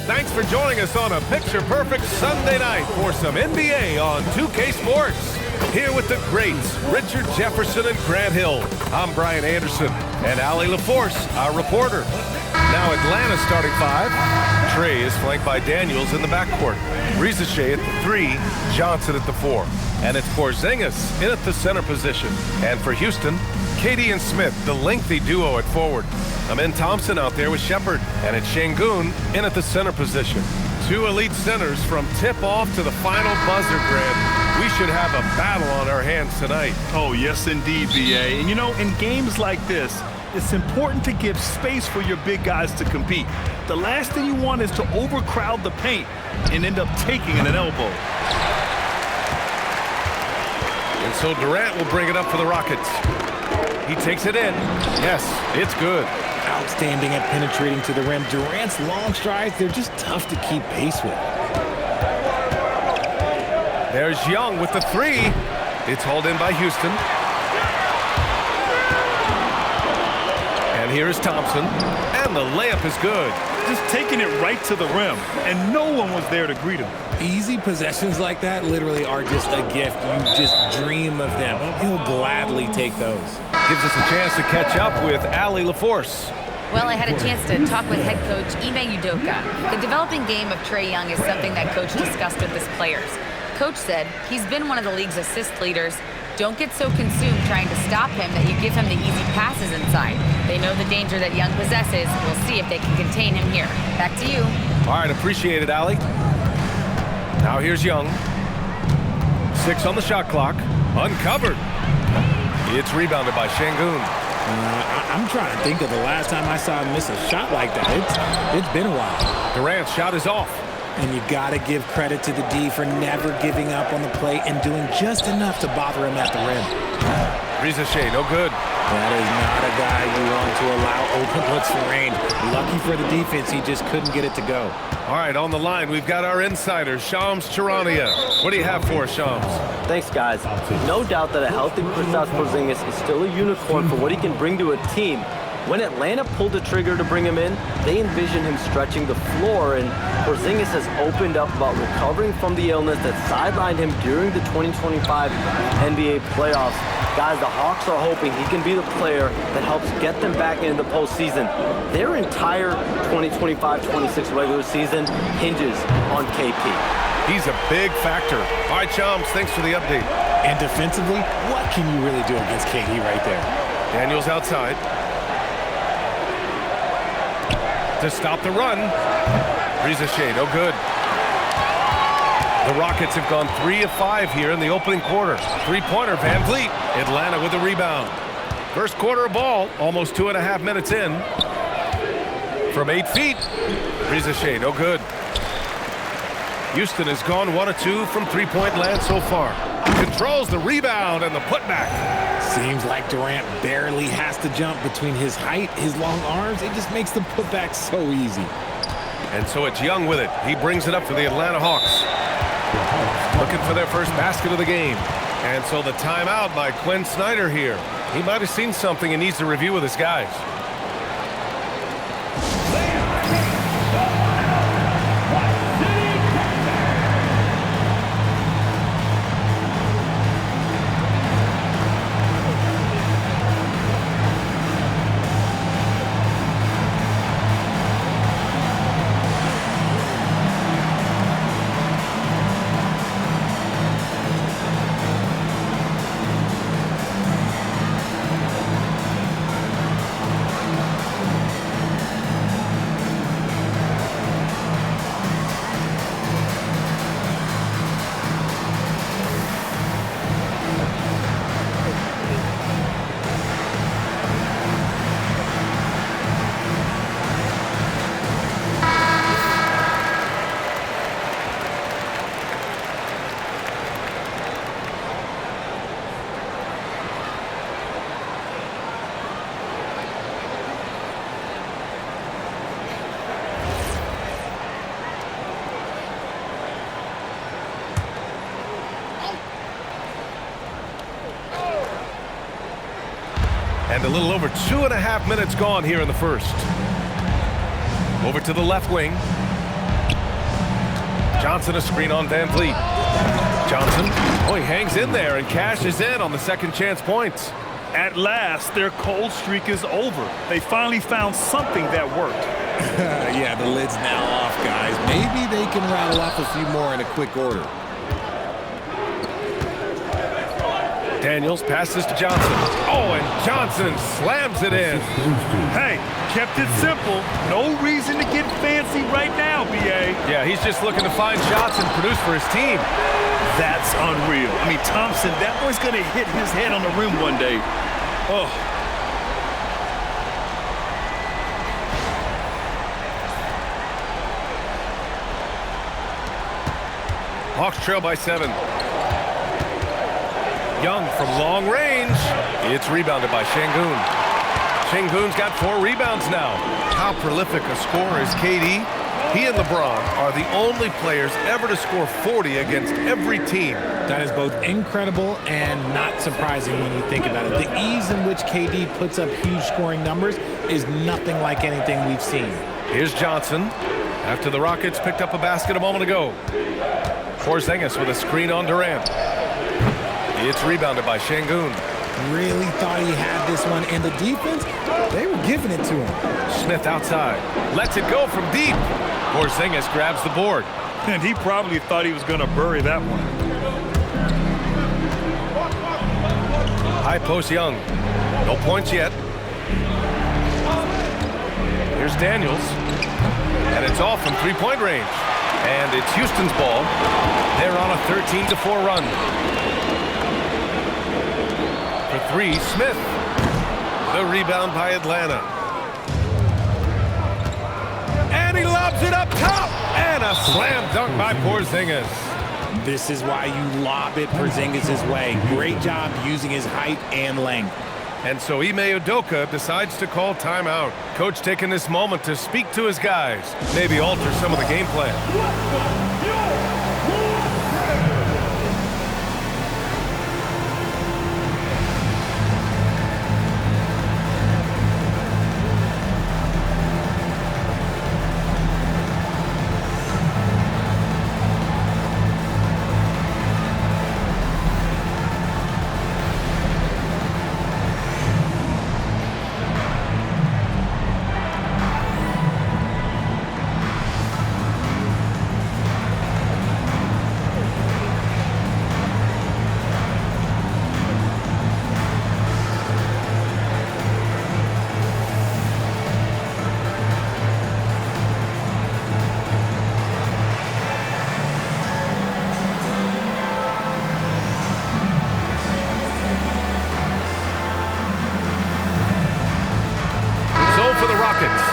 Thanks for joining us on a picture-perfect Sunday night for some NBA on 2K Sports. Here with the greats, Richard Jefferson and Grant Hill. I'm Brian Anderson, and Allie LaForce, our reporter. Now Atlanta starting five. Trey is flanked by Daniels in the backcourt. Preseason at the 3, Johnson at the 4. And it's Porzingis in at the center position. And for Houston, KD and Smith, the lengthy duo at forward. Amin Thompson out there with Shepard, and it's Şengün in at the center position. Two elite centers from tip-off to the final buzzer, Grant. We should have a battle on our hands tonight. Oh, yes, indeed, B.A. And, you know, in games like this, it's important to give space for your big guys to compete. The last thing you want is to overcrowd the paint and end up taking an elbow. And so Durant will bring it up for the Rockets. He takes it in. Yes, it's good. Outstanding at penetrating to the rim. Durant's long strides, they're just tough to keep pace with. There's Young with the 3. It's hauled in by Houston. And here is Thompson. And the layup is good. Just taking it right to the rim, and no one was there to greet him. Easy possessions like that literally are just a gift. You just dream of them. He'll gladly take those. Gives us a chance to catch up with Allie LaForce. Well, I had a chance to talk with head coach Ime Udoka. The developing game of Trae Young is something that coach discussed with his players. Coach said he's been one of the league's assist leaders. Don't get so consumed trying to stop him that you give him the easy passes inside. They know the danger that Young possesses. We'll see if they can contain him here. Back to you. All right, appreciate it, Allie. Now here's Young. 6 on the shot clock. Uncovered. It's rebounded by Şengün. I'm trying to think of the last time I saw him miss a shot like that. It's been a while. Durant's shot is off. And you got to give credit to the D for never giving up on the play and doing just enough to bother him at the rim. Preseason, no good. That is not a guy you want to allow open looks for range. Lucky for the defense, he just couldn't get it to go. All right, on the line, we've got our insider, Shams Charania. What do you have for us, Shams? Thanks, guys. No doubt that a healthy Kristaps Porzingis is still a unicorn for what he can bring to a team. When Atlanta pulled the trigger to bring him in, they envisioned him stretching the floor, and Porzingis has opened up about recovering from the illness that sidelined him during the 2025 NBA playoffs. Guys, the Hawks are hoping he can be the player that helps get them back into the postseason. Their entire 2025-26 regular season hinges on KP. He's a big factor. All right, Shams, thanks for the update. And defensively, what can you really do against KD right there? Daniels outside. To stop the run. Preseason, no good. The Rockets have gone 3 of 5 here in the opening quarter. Three-pointer, Van Vliet. Atlanta with the rebound. First quarter of ball, almost 2.5 minutes in. From 8 feet. Preseason, no good. Houston has gone 1 of 2 from three-point land so far. Controls the rebound and the putback. Seems like Durant barely has to jump between his height, his long arms. It just makes the putback so easy. And so it's Young with it. He brings it up for the Atlanta Hawks. Looking for their first basket of the game. And so the timeout by Quinn Snyder here. He might have seen something and needs to review with his guys. And a little over 2.5 minutes gone here in the first. Over to the left wing. Johnson a screen on Van Vliet. Johnson, oh, he hangs in there and cashes in on the second chance points. At last, their cold streak is over. They finally found something that worked. Yeah, the lid's now off, guys. Maybe they can rattle off a few more in a quick order. Daniels passes to Johnson. Oh, and Johnson slams it in. Hey, kept it simple. No reason to get fancy right now, B.A. Yeah, he's just looking to find shots and produce for his team. That's unreal. I mean, Thompson, that boy's going to hit his head on the rim one day. Oh. Hawks trail by 7. Young from long range. It's rebounded by Şengün. Şengün's got 4 rebounds now. How prolific a scorer is KD? He and LeBron are the only players ever to score 40 against every team. That is both incredible and not surprising when you think about it. The ease in which KD puts up huge scoring numbers is nothing like anything we've seen. Here's Johnson after the Rockets picked up a basket a moment ago. Porzingis with a screen on Durant. It's rebounded by Şengün. Really thought he had this one, and the defense, they were giving it to him. Smith outside. Lets it go from deep. Porzingis grabs the board. And he probably thought he was going to bury that one. High post Young. No points yet. Here's Daniels. And it's off from three-point range. And it's Houston's ball. They're on a 13-4 run. For 3, Smith. The rebound by Atlanta. And he lobs it up top. And a slam dunk by Porzingis. This is why you lob it Porzingis' way. Great job using his height and length. And so Ime Udoka decides to call timeout. Coach taking this moment to speak to his guys. Maybe alter some of the game plan. For the Rockets,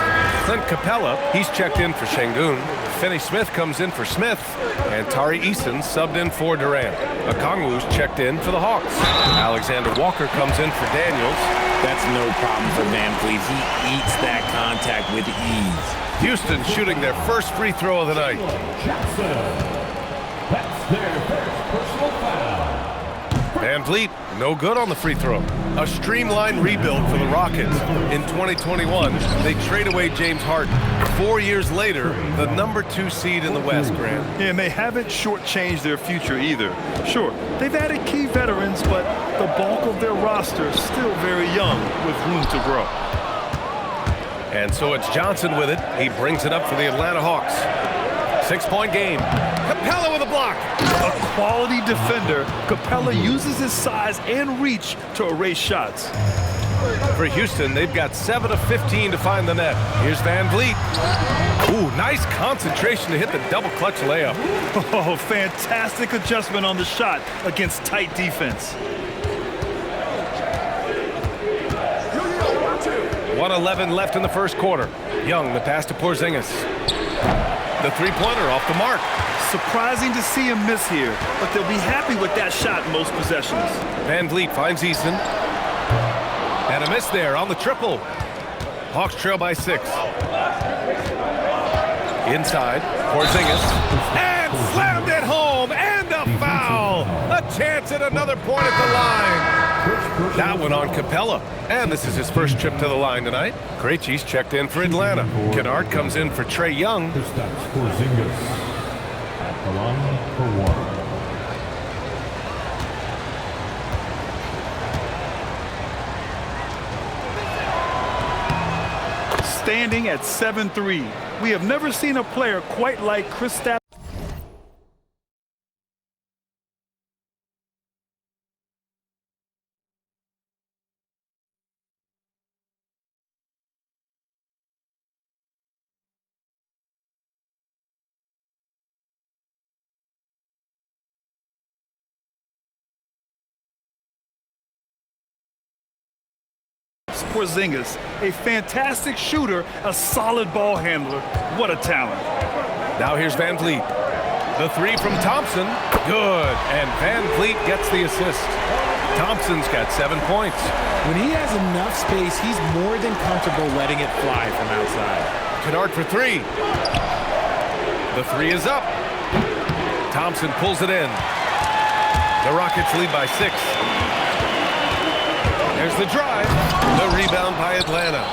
Clint Capella, he's checked in for Şengün. Finney Smith comes in for Smith, and Tari Eason subbed in for Durant. Okongwu's checked in for the Hawks. Alexander Walker comes in for Daniels. That's no problem for Van Vliet. He eats that contact with ease. Houston shooting their first free throw of the night. That's their first personal foul. Van Vliet, no good on the free throw. A streamlined rebuild for the Rockets. In 2021, they trade away James Harden. 4 years later, the #2 seed in the West, Grant. Yeah, and they haven't shortchanged their future either. Sure, they've added key veterans, but the bulk of their roster is still very young with room to grow. And so it's Johnson with it. He brings it up for the Atlanta Hawks. 6-point game. Capella with a block. A quality defender, Capella uses his size and reach to erase shots. For Houston, they've got 7 of 15 to find the net. Here's Van Vliet. Ooh, nice concentration to hit the double clutch layup. Oh, fantastic adjustment on the shot against tight defense. 1:11 left in the first quarter. Young, the pass to Porzingis. The three-pointer off the mark. Surprising to see him miss here, but they'll be happy with that shot in most possessions. Van Vliet finds Eason. And a miss there on the triple. Hawks trail by 6. Inside, Porzingis. And slammed it home, and a foul. A chance at another point at the line. That one on Capella. And this is his first trip to the line tonight. Krejci's checked in for Atlanta. Kennard comes in for Trae Young. the line for one. Standing at 7-3. We have never seen a player quite like Kristaps Porzingis, a fantastic shooter, a solid ball handler. What a talent. Now here's Van Vliet. The three from Thompson. Good. And Van Vliet gets the assist. Thompson's got 7 points. When he has enough space, he's more than comfortable letting it fly from outside. Kennard for three. The three is up. Thompson pulls it in. The Rockets lead by 6. There's the drive. The rebound by Atlanta.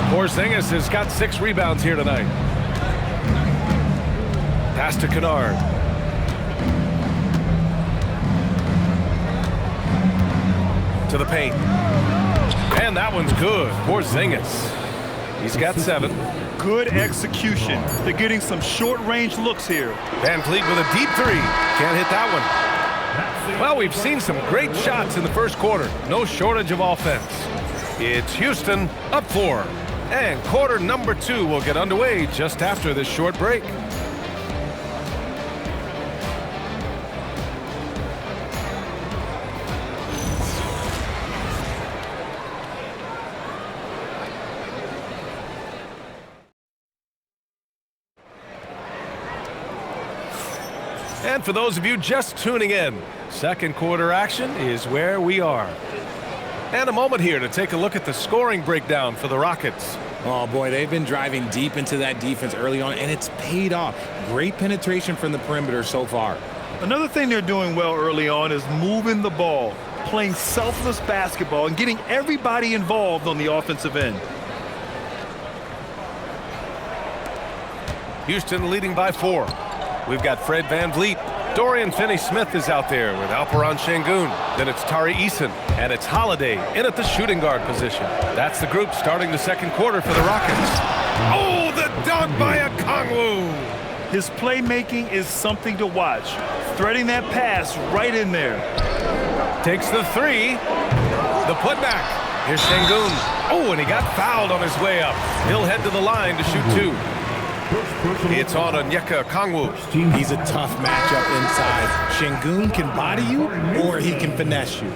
Porzingis has got 6 rebounds here tonight. Pass to Kennard. To the paint. And that one's good. Porzingis. He's got 7. Good execution. They're getting some short-range looks here. Van Vliet with a deep 3. Can't hit that one. Well, we've seen some great shots in the first quarter. No shortage of offense. It's Houston up 4. And quarter number 2 will get underway just after this short break. And for those of you just tuning in, second quarter action is where we are. And a moment here to take a look at the scoring breakdown for the Rockets. Oh, boy, they've been driving deep into that defense early on, and it's paid off. Great penetration from the perimeter so far. Another thing they're doing well early on is moving the ball, playing selfless basketball, and getting everybody involved on the offensive end. Houston leading by 4. We've got Fred Van Vliet. Dorian Finney-Smith is out there with Alperen Şengün. Then it's Tari Eason, and it's Holiday in at the shooting guard position. That's the group starting the second quarter for the Rockets. Oh, the dunk by Okongwu! His playmaking is something to watch. Threading that pass right in there. Takes the 3. The putback. Here's Şengün. Oh, and he got fouled on his way up. He'll head to the line to shoot 2. It's on Onyeka Okongwu. He's a tough matchup inside. Şengün can body you, or he can finesse you.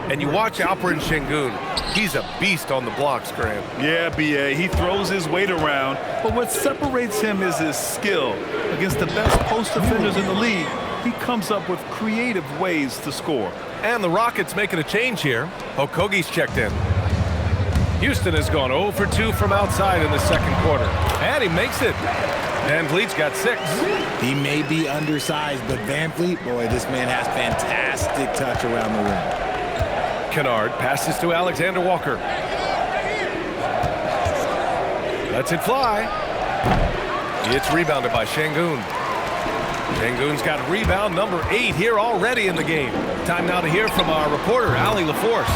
And you watch Alperen Şengün. He's a beast on the blocks, Grant. Yeah, B.A. He throws his weight around, but what separates him is his skill. Against the best post defenders in the league, he comes up with creative ways to score. And the Rockets making a change here. Okogie's checked in. Houston has gone 0 for 2 from outside in the second quarter. And he makes it. Van Vliet's got 6. He may be undersized, but Van Vliet, boy, this man has fantastic touch around the rim. Kennard passes to Alexander Walker. Lets it fly. It's rebounded by Şengün. Şengün's got rebound number 8 here already in the game. Time now to hear from our reporter, Allie LaForce.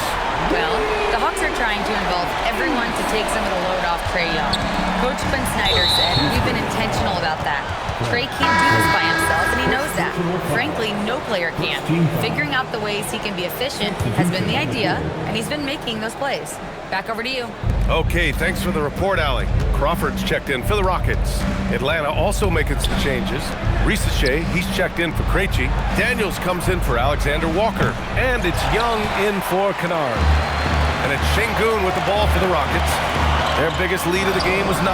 Well, the Hawks are trying to involve everyone to take some of the load off Trae Young. Coach Quinn Snyder said we've been intentional about that. Trae can't do this by himself, and he knows that. Frankly, no player can. Figuring out the ways he can be efficient has been the idea, and he's been making those plays. Back over to you. Okay, thanks for the report, Allie. Crawford's checked in for the Rockets. Atlanta also making some changes. Risache, he's checked in for Krejci. Daniels comes in for Alexander Walker. And it's Young in for Kennard. And it's Şengün with the ball for the Rockets. Their biggest lead of the game was 9.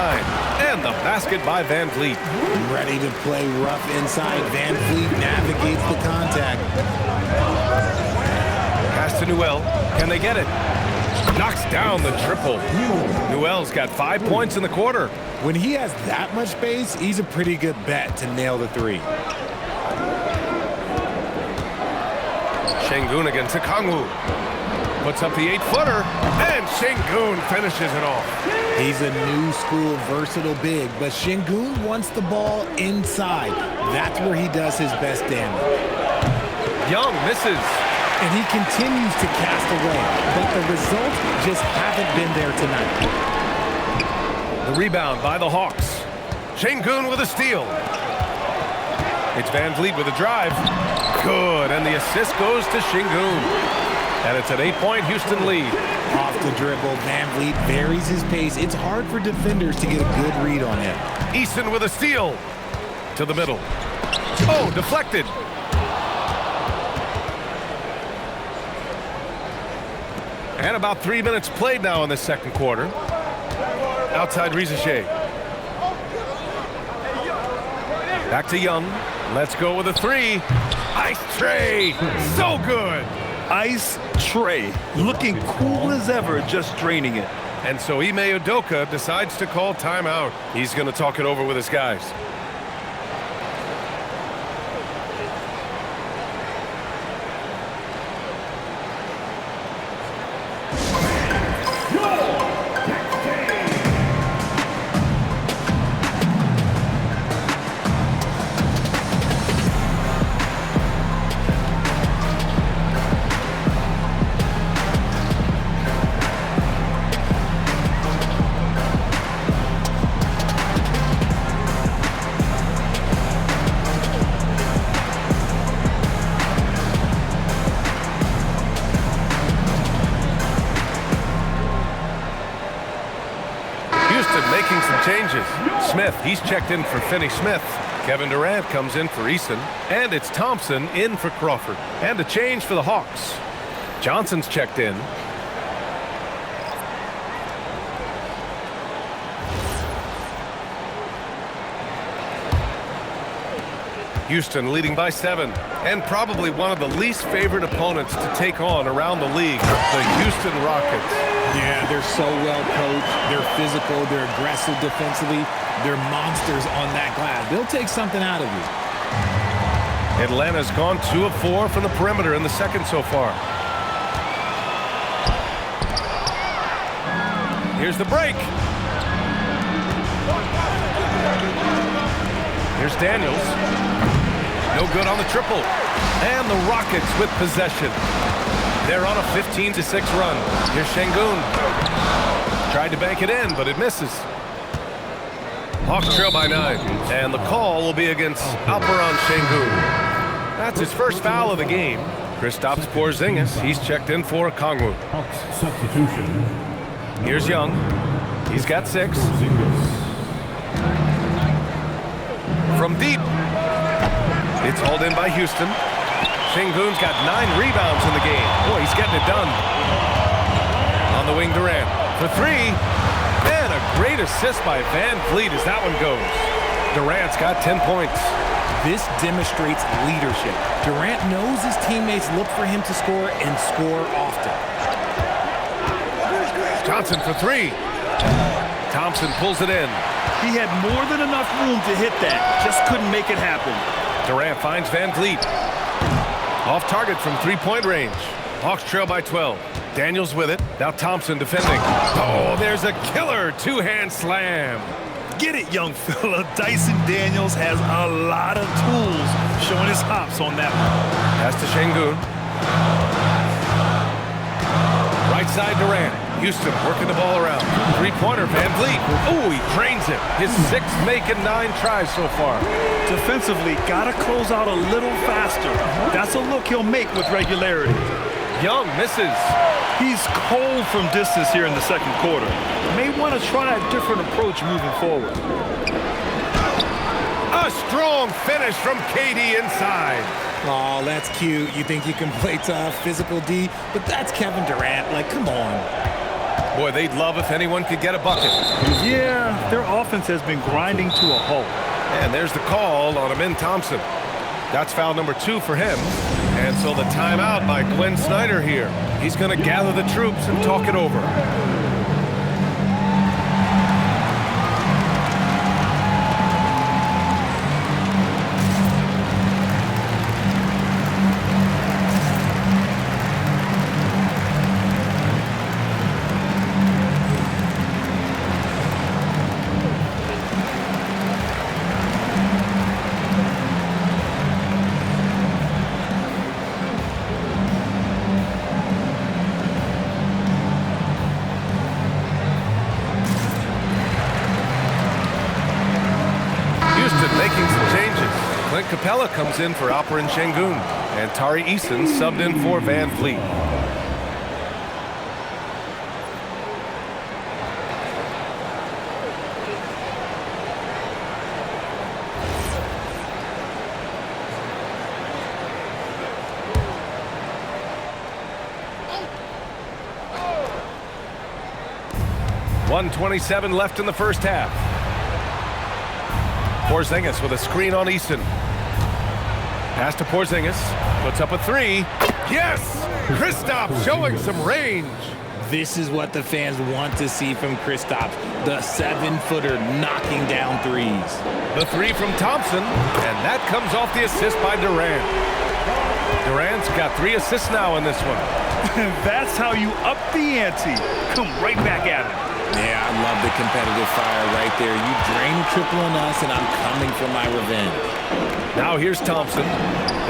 And the basket by Van Vliet. Ready to play rough inside. Van Vliet navigates the contact. Pass to Newell. Can they get it? Knocks down the triple. Newell's got 5 points in the quarter. When he has that much space, he's a pretty good bet to nail the 3. Şengün against Okongwu. Puts up the 8-footer, and Şengün finishes it off. He's a new school versatile big, but Şengün wants the ball inside. That's where he does his best damage. Young misses. And he continues to cast away, but the results just haven't been there tonight. The rebound by the Hawks. Şengün with a steal. It's Van Vliet with a drive. Good, and the assist goes to Şengün. And it's an 8-point Houston lead. Off the dribble, Van Vliet varies his pace. It's hard for defenders to get a good read on him. Eason with a steal. To the middle. Oh, deflected. And about 3 minutes played now in the second quarter. Outside Rizache. Back to Young. Let's go with a 3. Ice tray. So good. Ice tray. Looking cool as ever, just draining it. And so Ime Udoka decides to call timeout. He's going to talk it over with his guys. Making some changes. Smith, he's checked in for Finney Smith. Kevin Durant comes in for Eason. And it's Thompson in for Crawford. And a change for the Hawks. Johnson's checked in. Houston leading by 7. And probably one of the least favored opponents to take on around the league, the Houston Rockets. Yeah, they're so well coached. They're physical. They're aggressive defensively. They're monsters on that glass. They'll take something out of you. Atlanta's gone 2 of 4 from the perimeter in the second so far. Here's the break. Here's Daniels. No good on the triple. And the Rockets with possession. They're on a 15-6 run. Here's Şengün. Tried to bank it in, but it misses. Hawks trail by 9. And the call will be against Alperen Şengün. That's his first foul of the game. Kristaps Porzingis, he's checked in for Okongwu. Hawks substitution. Here's Young. He's got 6. From deep. It's hauled in by Houston. Şengün's got 9 rebounds in the game. Boy, he's getting it done. On the wing, Durant for 3. And a great assist by Van Vliet as that one goes. Durant's got 10 points. This demonstrates leadership. Durant knows his teammates look for him to score and score often. Johnson for 3. Thompson pulls it in. He had more than enough room to hit that. Just couldn't make it happen. Durant finds Van Vliet. Off target from 3-point range. Hawks trail by 12. Daniels with it. Now Thompson defending. Oh, there's a killer 2-hand slam. Get it, young fella. Dyson Daniels has a lot of tools, showing his hops on that one. Pass to Şengün. Right side Durant. Houston working the ball around. 3-pointer Van Vliet. Oh, he drains it. His 6th make in 9 tries so far. Defensively, gotta close out a little faster. That's a look he'll make with regularity. Young misses. He's cold from distance here in the second quarter. May want to try a different approach moving forward. A strong finish from KD inside. Oh, that's cute. You think you can play tough, physical D, but that's Kevin Durant. Like, come on. Boy, they'd love if anyone could get a bucket. Yeah, their offense has been grinding to a halt. And there's the call on Amin Thompson. That's foul number 2 for him. And so the timeout by Quinn Snyder here. He's going to gather the troops and talk it over. Houston making some changes. Clint Capella comes in for Alperen Şengün, and Tari Eason subbed in for Van Vliet. .127 left in the first half. Porzingis with a screen on Easton. Pass to Porzingis. Puts up a three. Yes! Kristaps showing some range. This is what the fans want to see from Kristaps, the 7-footer knocking down threes. The three from Thompson, and that comes off the assist by Durant. Durant's got 3 assists now in this one. That's how you up the ante. Come right back at it. Yeah, I love the competitive fire right there. You drain a triple on us, and I'm coming for my revenge. Now here's Thompson.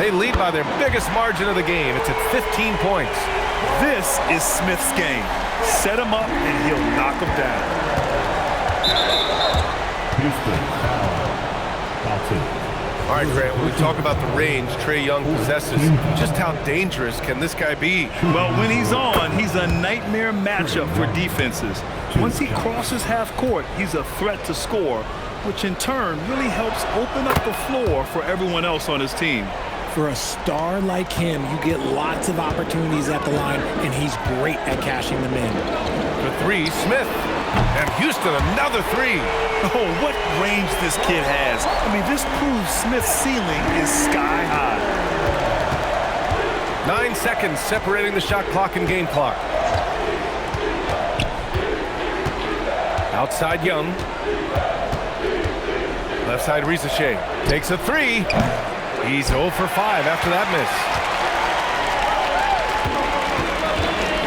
They lead by their biggest margin of the game. It's at 15 points. This is Smith's game. Set him up, and he'll knock him down. Houston, foul two. All right, Grant, when we talk about the range Trae Young possesses, just how dangerous can this guy be? Well, when he's on, he's a nightmare matchup for defenses. Once he crosses half court, he's a threat to score, which in turn really helps open up the floor for everyone else on his team. For a star like him, you get lots of opportunities at the line, and he's great at cashing them in. The three, Smith. And Houston, another three. Oh, what range this kid has. I mean, this proves Smith's ceiling is sky high. 9 seconds separating the shot clock and game clock. Outside Young. Left side Risache takes a three. He's 0 for 5 after that miss.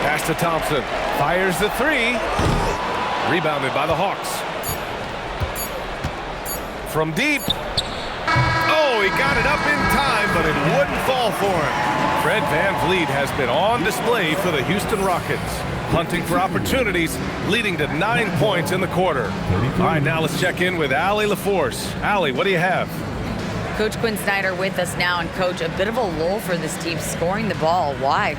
Pass to Thompson. Fires the three. Rebounded by the Hawks. From deep. Oh, he got it up in time, but it wouldn't fall for him. Fred Van Vliet has been on display for the Houston Rockets, hunting for opportunities, leading to 9 points in the quarter. All right, now let's check in with Allie LaForce. Allie, what do you have? Coach Quinn Snyder with us now, and Coach, a bit of a lull for this team scoring the ball. Why?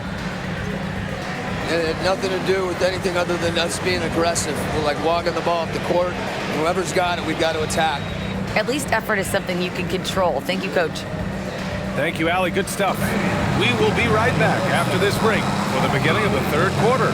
It had nothing to do with anything other than us being aggressive. We're like walking the ball up the court. Whoever's got it, we've got to attack. At least effort is something you can control. Thank you, Coach. Thank you, Allie. Good stuff. We will be right back after this break for the beginning of the third quarter.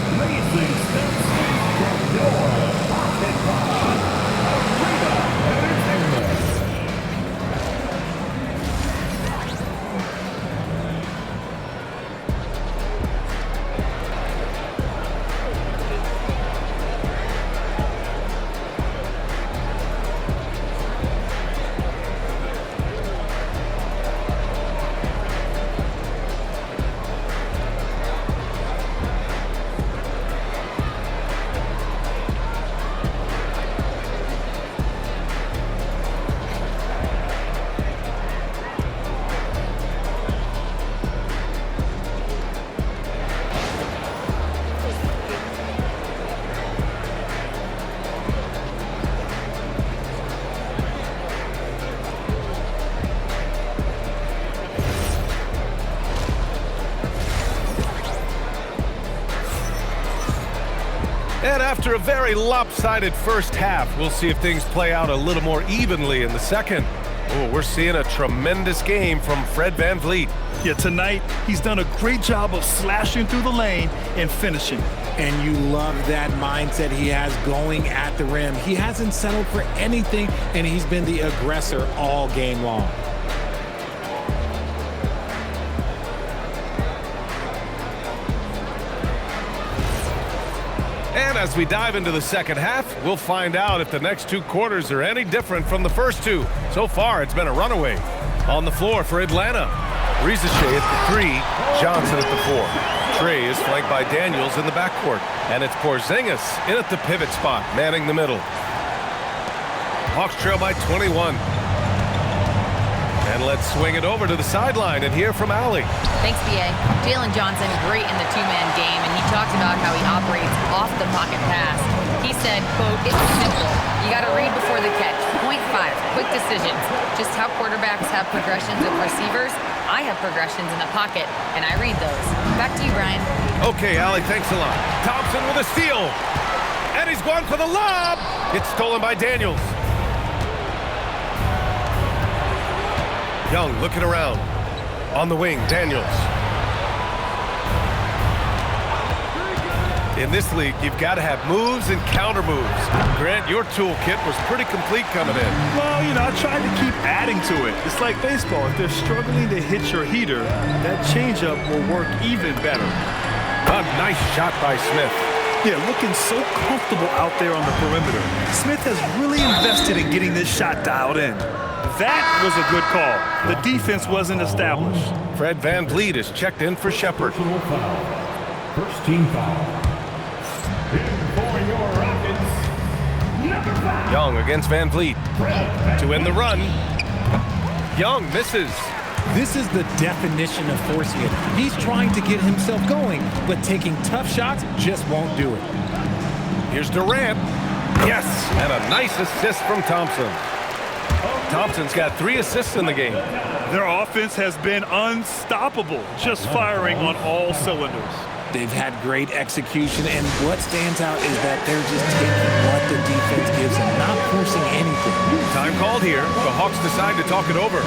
And after a very lopsided first half, we'll see if things play out a little more evenly in the second. Oh, we're seeing a tremendous game from Fred Van Vliet. Yeah, tonight, he's done a great job of slashing through the lane and finishing. And you love that mindset he has going at the rim. He hasn't settled for anything, and he's been the aggressor all game long. And as we dive into the second half, we'll find out if the next 2 quarters are any different from the first 2. So far, it's been a runaway. On the floor for Atlanta, Risache at the 3, Johnson at the 4. Trae is flanked by Daniels in the backcourt, and it's Porzingis in at the pivot spot, manning the middle. Hawks trail by 21. And let's swing it over to the sideline and hear from Allie. Thanks, B.A. Jalen Johnson, great in the two-man game, and he talks about how he operates off the pocket pass. He said, quote, "It's simple. You got to read before the catch. Point 5, quick decisions. Just how quarterbacks have progressions with receivers, I have progressions in the pocket, and I read those. Back to you, Brian. Okay, Allie, thanks a lot. Thompson with a steal. And he's going for the lob. It's stolen by Daniels. Young looking around. On the wing, Daniels. In this league, you've got to have moves and counter moves. Grant, your toolkit was pretty complete coming in. Well, you know, I tried to keep adding to it. It's like baseball. If they're struggling to hit your heater, that changeup will work even better. A nice shot by Smith. Yeah, looking so comfortable out there on the perimeter. Smith has really invested in getting this shot dialed in. That was a good call. The defense wasn't established. Fred VanVleet is checked in for Shepard. First team foul. Young against VanVleet. To end the run. Young misses. This is the definition of forcing it. He's trying to get himself going, but taking tough shots just won't do it. Here's Durant. Yes, and a nice assist from Thompson. Thompson's got 3 assists in the game. Their offense has been unstoppable, just firing on all cylinders. They've had great execution, and what stands out is that they're just taking what the defense gives them, not forcing anything. Time called here. The Hawks decide to talk it over.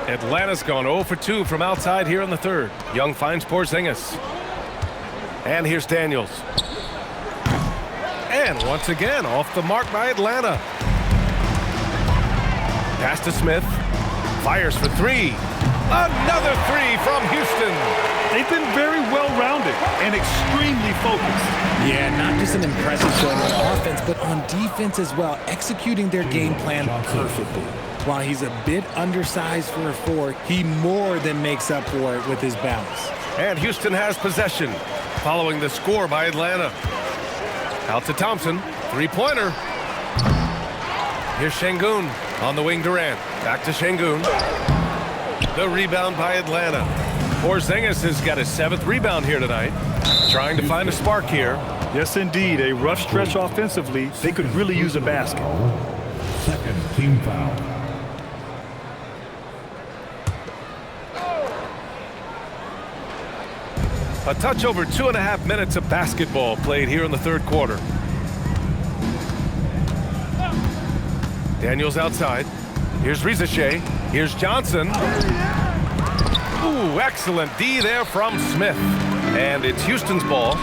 Atlanta's gone 0 for 2 from outside here in the third. Young finds Porzingis. And here's Daniels. And once again, off the mark by Atlanta. Pass to Smith. Fires for 3. Another 3 from Houston. They've been very well-rounded and extremely focused. Yeah, not just an impressive showing on offense, but on defense as well, executing their game plan perfectly. While he's a bit undersized for a 4, he more than makes up for it with his bounce. And Houston has possession, following the score by Atlanta. Out to Thompson, 3-pointer. Here's Şengün on the wing. Durant, back to Şengün. The rebound by Atlanta. Porzingis has got his 7th rebound here tonight. Trying to find a spark here. Yes, indeed. A rough stretch offensively. They could really use a basket. Second team foul. A touch over 2.5 minutes of basketball played here in the third quarter. Daniels outside. Here's Rizachet. Here's Johnson. Ooh, excellent D there from Smith. And it's Houston's ball.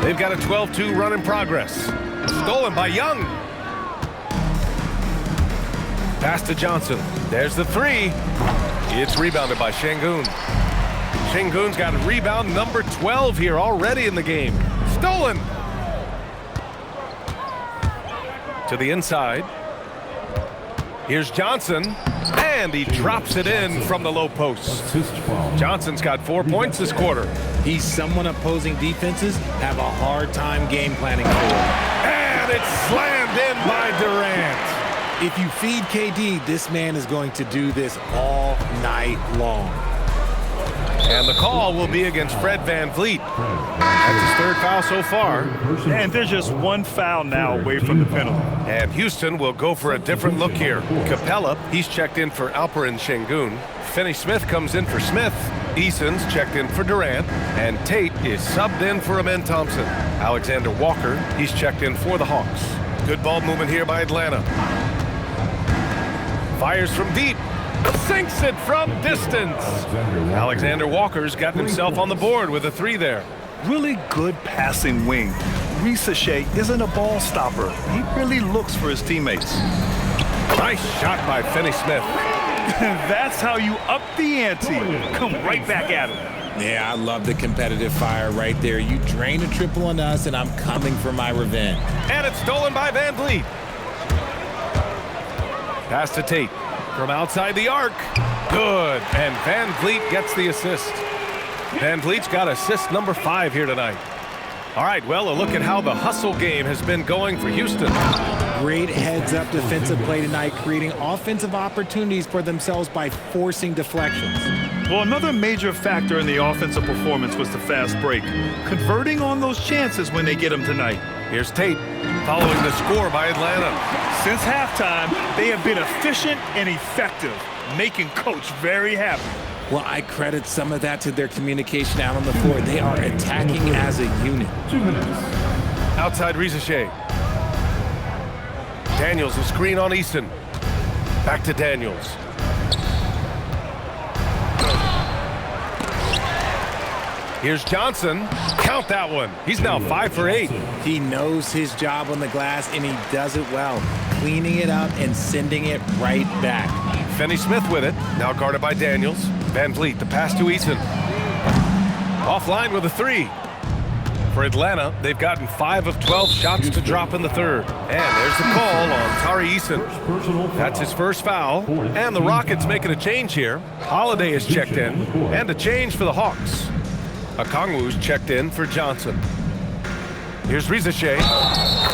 They've got a 12-2 run in progress. Stolen by Young. Pass to Johnson. There's the 3. It's rebounded by Şengün. Şengün's got rebound number 12 here already in the game. Stolen. To the inside. Here's Johnson. And he drops it in from the low post. Johnson's got 4 points this quarter. He's someone opposing defenses have a hard time game planning for. And it's slammed in by Durant. If you feed KD, this man is going to do this all night long. And the call will be against Fred VanVleet. That's his 3rd foul so far. And there's just 1 foul now away from the penalty. And Houston will go for a different look here. Capella, he's checked in for Alperen Şengün. Finney-Smith comes in for Smith. Eason's checked in for Durant. And Tate is subbed in for Amen Thompson. Alexander Walker, he's checked in for the Hawks. Good ball movement here by Atlanta. Fires from deep. Sinks it from distance. Alexander Walker's gotten himself on the board with a 3 there. Really good passing wing. Rizachet isn't a ball stopper. He really looks for his teammates. Nice shot by Finney Smith. That's how you up the ante. Come right back at him. Yeah, I love the competitive fire right there. You drain a triple on us, and I'm coming for my revenge. And it's stolen by Van Vliet. Pass to Tate from outside the arc. Good, and Van Vliet gets the assist. Van Vliet's got assist number 5 here tonight. All right, well, a look at how the hustle game has been going for Houston. Great heads-up defensive play tonight, creating offensive opportunities for themselves by forcing deflections. Well, another major factor in the offensive performance was the fast break, converting on those chances when they get them tonight. Here's Tate following the score by Atlanta. Since halftime, they have been efficient and effective, making Coach very happy. Well, I credit some of that to their communication out on the floor. They are attacking as a unit. 2 minutes. Outside Rizachet. Daniels, a screen on Easton. Back to Daniels. Here's Johnson. Count that one. He's now 5 for 8. He knows his job on the glass, and he does it well, cleaning it up and sending it right back. Finney Smith with it. Now guarded by Daniels. Van Vliet, the pass to Easton. Offline with a 3. For Atlanta, they've gotten 5 of 12 shots to drop in the third. And there's the call on Tari Eason. That's his first foul. And the Rockets making a change here. Holiday is checked in. And a change for the Hawks. Okongwu's checked in for Johnson. Here's Rizachet.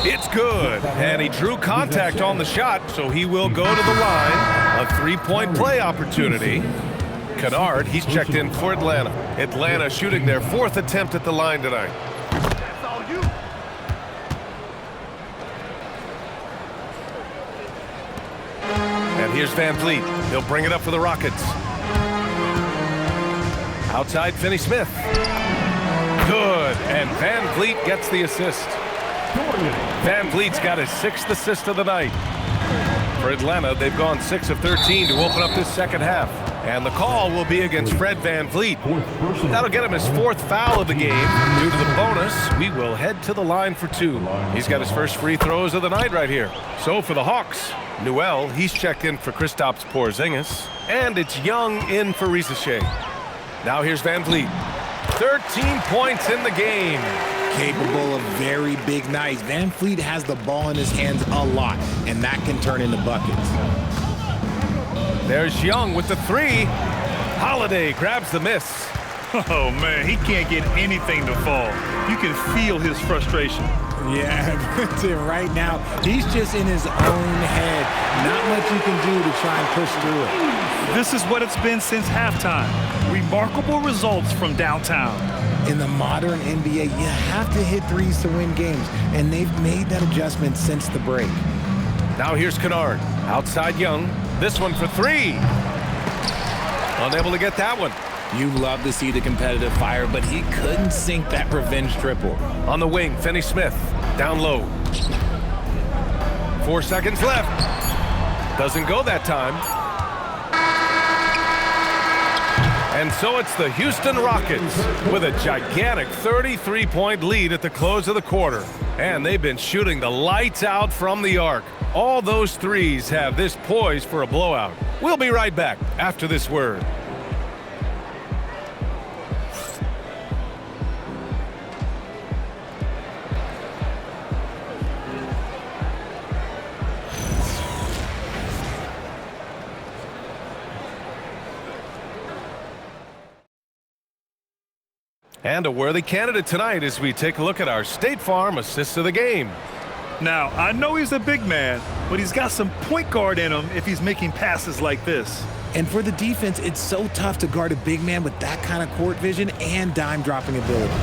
It's good. And he drew contact on the shot, so he will go to the line. A 3-point play opportunity. Kennard, he's checked in for Atlanta. Atlanta shooting their 4th attempt at the line tonight. And here's Van Vliet. He'll bring it up for the Rockets. Outside Finney Smith. Good, and Van Vliet gets the assist. Van Vliet's got his 6th assist of the night. For Atlanta, they've gone 6 of 13 to open up this second half. And the call will be against Fred Van Vliet. That'll get him his 4th foul of the game. Due to the bonus, we will head to the line for 2. He's got his first free throws of the night right here. So for the Hawks, Newell, he's checked in for Kristaps Porzingis. And it's Young in for Rizachet. Now here's Van Vliet. 13 points in the game. Capable of very big nights. Van Vliet has the ball in his hands a lot, and that can turn into buckets. There's Young with the 3. Holiday grabs the miss. Oh, man, he can't get anything to fall. You can feel his frustration. Yeah, right now, he's just in his own head. Not much you can do to try and push through it. This is what it's been since halftime. Remarkable results from downtown. In the modern NBA, you have to hit threes to win games, and they've made that adjustment since the break. Now here's Kennard. Outside Young. This one for 3. Unable to get that one. You love to see the competitive fire, but he couldn't sink that revenge triple. On the wing, Finney Smith. Down low. 4 seconds left. Doesn't go that time. And so it's the Houston Rockets with a gigantic 33-point lead at the close of the quarter. And they've been shooting the lights out from the arc. All those threes have this poised for a blowout. We'll be right back after this word. And a worthy candidate tonight as we take a look at our State Farm assists of the game. Now, I know he's a big man, but he's got some point guard in him if he's making passes like this. And for the defense, it's so tough to guard a big man with that kind of court vision and dime-dropping ability.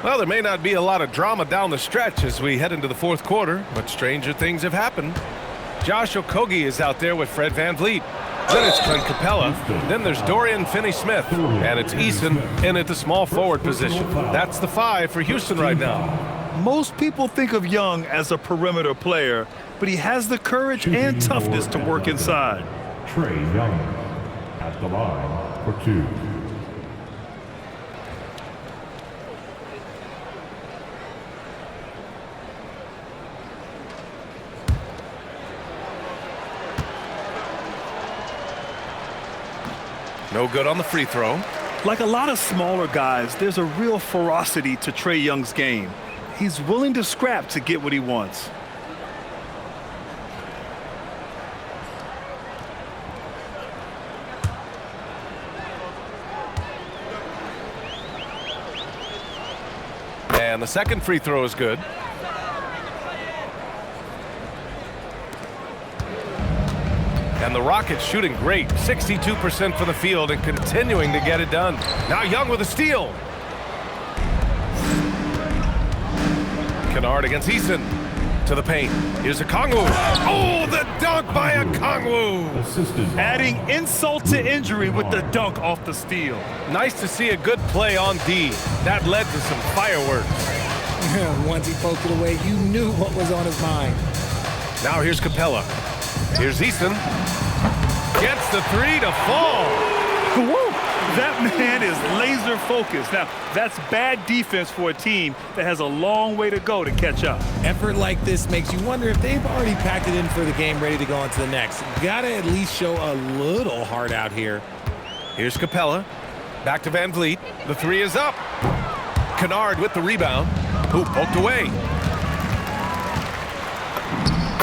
Well, there may not be a lot of drama down the stretch as we head into the 4th quarter, but stranger things have happened. Josh Okogie is out there with Fred Van Vliet. Then it's Clint Capella. Then there's Dorian Finney-Smith. And it's Eason in at the small forward position. That's the 5 for Houston right now. Most people think of Young as a perimeter player, but he has the courage and toughness to work inside. Trey Young at the line for 2. No good on the free throw. Like a lot of smaller guys, there's a real ferocity to Trae Young's game. He's willing to scrap to get what he wants. And the second free throw is good. And the Rockets shooting great. 62% from the field and continuing to get it done. Now Young with a steal. Kennard against Eason. To the paint. Here's Okongwu. Oh, the dunk by Okongwu. Adding insult to injury with the dunk off the steal. Nice to see a good play on D. That led to some fireworks. Once he poked it away, you knew what was on his mind. Now here's Capella. Here's Easton. Gets the three to fall. Woo! That man is laser focused. Now, that's bad defense for a team that has a long way to go to catch up. Effort like this makes you wonder if they've already packed it in for the game, ready to go on to the next. Gotta at least show a little heart out here. Here's Capella. Back to Van Vliet. The three is up. Kennard with the rebound. Ooh, poked away.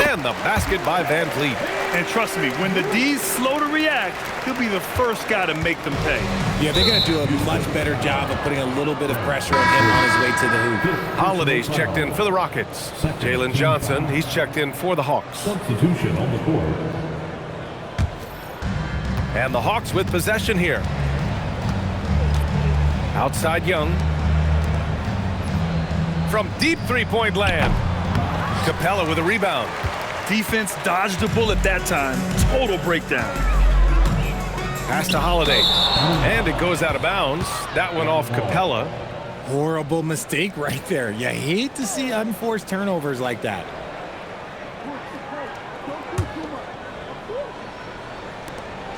And the basket by Van Vliet. And trust me, when the D's slow to react, he'll be the first guy to make them pay. Yeah, they're going to do a much better job of putting a little bit of pressure on him on his way to the hoop. Holiday's checked in for the Rockets. Jalen Johnson, he's checked in for the Hawks. Substitution on the court. And the Hawks with possession here. Outside Young. From deep three-point land. Capella with a rebound. Defense dodged a bullet that time. Total breakdown. Pass to Holiday. And it goes out of bounds. That went off Capella. Horrible mistake right there. You hate to see unforced turnovers like that.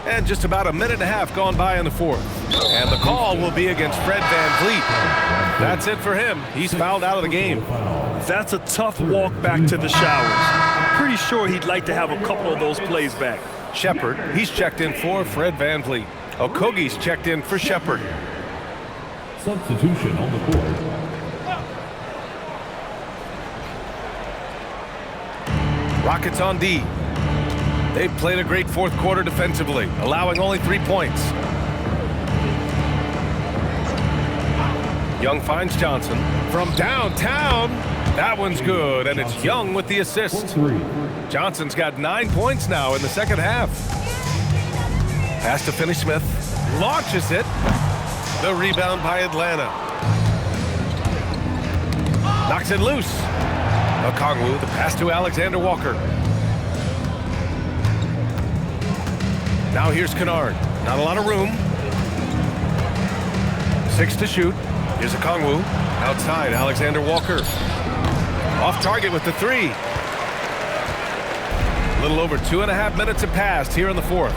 And just about a minute and a half gone by in the fourth. And the call will be against Fred Van Vliet. That's it for him. He's fouled out of the game. That's a tough walk back to the showers. I'm pretty sure he'd like to have a couple of those plays back. Shepard, he's checked in for Fred Van Vliet. Okogie's checked in for Shepard. Substitution on the court. Rockets on D. They've played a great fourth quarter defensively, allowing only 3 points. Young finds Johnson from downtown. That one's good, and it's Young with the assist. Johnson's got 9 points now in the second half. Pass to Finney-Smith. Launches it. The rebound by Atlanta. Knocks it loose. Okongwu, the pass to Alexander Walker. Now here's Kennard. Not a lot of room. 6 to shoot. Here's Okongwu. Outside, Alexander Walker. Off target with the three. A little over 2.5 minutes have passed here in the fourth.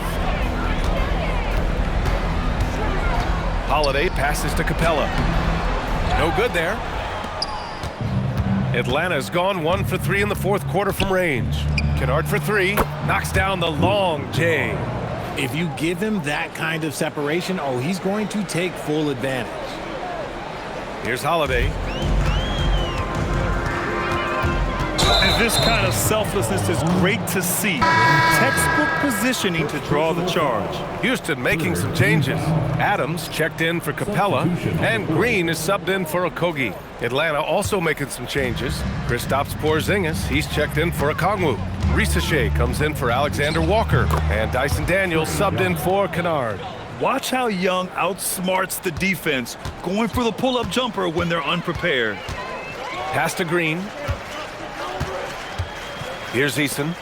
Holiday passes to Capella. No good there. Atlanta's gone 1 for 3 in the fourth quarter from range. Kennard for 3. Knocks down the long J. If you give him that kind of separation, oh, he's going to take full advantage. Here's Holiday. And this kind of selflessness is great to see. Textbook positioning to draw the charge. Houston making some changes. Adams checked in for Capella, and Green is subbed in for Okogie. Atlanta also making some changes. Kristaps Porzingis, he's checked in for Okongwu. Risache comes in for Alexander Walker, and Dyson Daniels subbed in for Kennard. Watch how Young outsmarts the defense, going for the pull-up jumper when they're unprepared. Pass to Green. Here's Eason.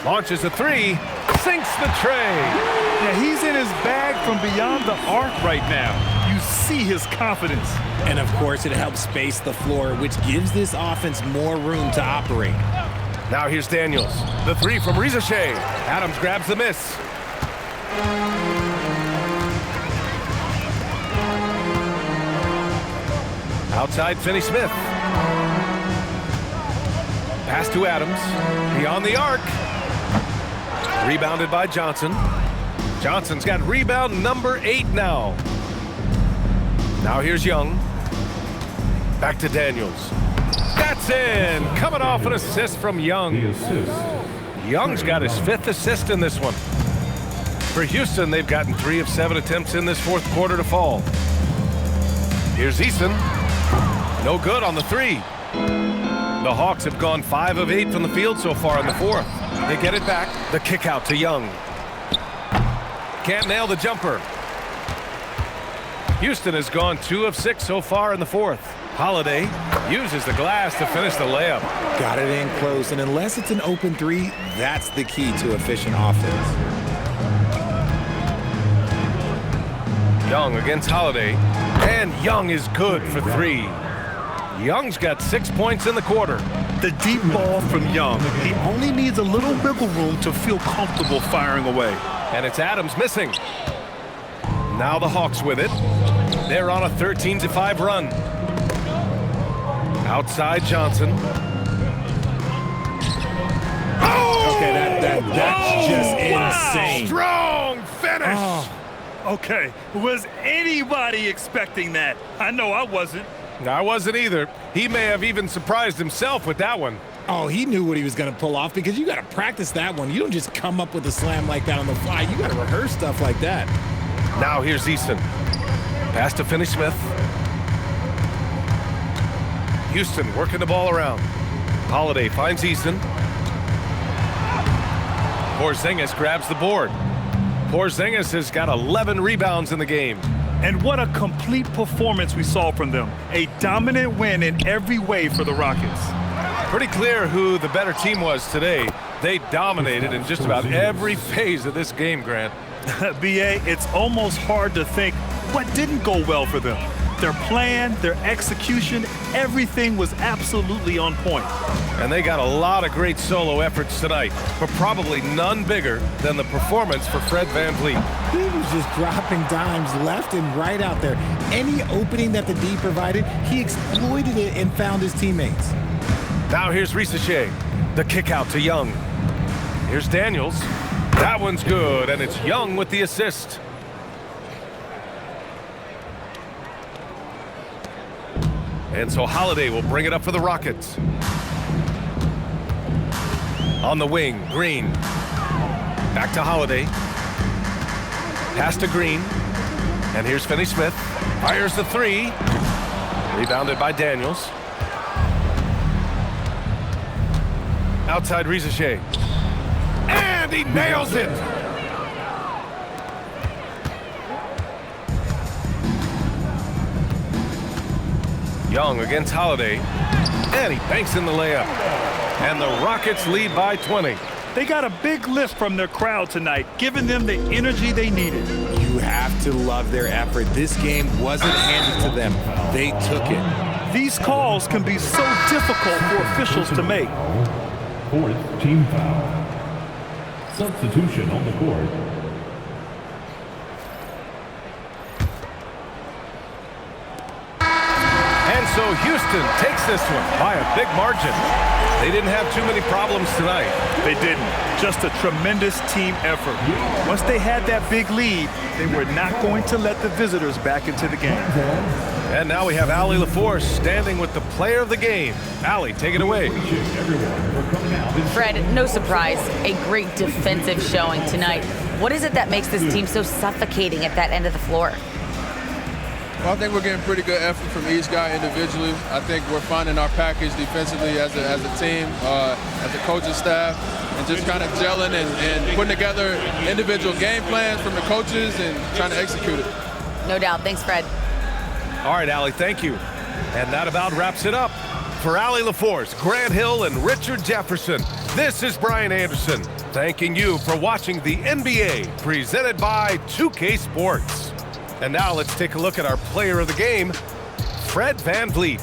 Launches a three. Sinks the tray. Yeah, he's in his bag from beyond the arc right now. You see his confidence. And of course, it helps space the floor, which gives this offense more room to operate. Now here's Daniels. The three from Risache. Adams grabs the miss. Outside Finney-Smith. Pass to Adams. Beyond the arc. Rebounded by Johnson. Johnson's got rebound number 8 now. Now here's Young. Back to Daniels. That's in. Coming off an assist from Young. Young's got his 5th assist in this one. For Houston, they've gotten 3 of 7 attempts in this 4th quarter to fall. Here's Eason. No good on the 3. The Hawks have gone 5 of 8 from the field so far in the 4th. They get it back. The kick out to Young. Can't nail the jumper. Houston has gone 2 of 6 so far in the 4th. Holiday uses the glass to finish the layup. Got it in close, and unless it's an open 3, that's the key to efficient offense. Young against Holiday, and Young is good for 3. Young's got 6 points in the quarter. The deep ball from Young. He only needs a little wiggle room to feel comfortable firing away. And it's Adams missing. Now the Hawks with it. They're on a 13-5 run. Outside Johnson. Oh! Okay, that's just insane. Strong finish. Oh. Okay, was anybody expecting that? I know I wasn't. I wasn't either. He may have even surprised himself with that one. Oh, he knew what he was going to pull off because you got to practice that one. You don't just come up with a slam like that on the fly. You got to rehearse stuff like that. Now here's Eason. Pass to Finney-Smith. Houston working the ball around. Holiday finds Eason. Porzingis grabs the board. Porzingis has got 11 rebounds in the game. And what a complete performance we saw from them. A dominant win in every way for the Rockets. Pretty clear who the better team was today. They dominated in just about every phase of this game, Grant. BA, it's almost hard to think what didn't go well for them. Their plan, their execution, everything was absolutely on point. And they got a lot of great solo efforts tonight, but probably none bigger than the performance for Fred VanVleet. He was just dropping dimes left and right out there. Any opening that the D provided, he exploited it and found his teammates. Now here's Risacher. The kick out to Young. Here's Daniels. That one's good, and it's Young with the assist. And so Holiday will bring it up for the Rockets. On the wing, Green. Back to Holiday. Pass to Green. And here's Finney-Smith. Fires the 3. Rebounded by Daniels. Outside Risacher. And he nails it! Young against Holiday. And he banks in the layup. And the Rockets lead by 20. They got a big lift from their crowd tonight, giving them the energy they needed. You have to love their effort. This game wasn't handed to them. They took it. These calls can be so difficult for officials to make. 4th team foul. Substitution on the court. And so Houston takes this one by a big margin. They didn't have too many problems tonight. They didn't. Just a tremendous team effort. Once they had that big lead, they were not going to let the visitors back into the game. And now we have Allie LaForce standing with the player of the game. Allie, take it away. Fred, no surprise, a great defensive showing tonight. What is it that makes this team so suffocating at that end of the floor? Well, I think we're getting pretty good effort from each guy individually. I think we're finding our package defensively as a team, as a coaching staff, and just kind of gelling and putting together individual game plans from the coaches and trying to execute it. No doubt. Thanks, Fred. All right, Allie, thank you. And that about wraps it up. For Allie LaForce, Grant Hill, and Richard Jefferson, this is Brian Anderson, thanking you for watching the NBA presented by 2K Sports. And now let's take a look at our player of the game, Fred VanVleet.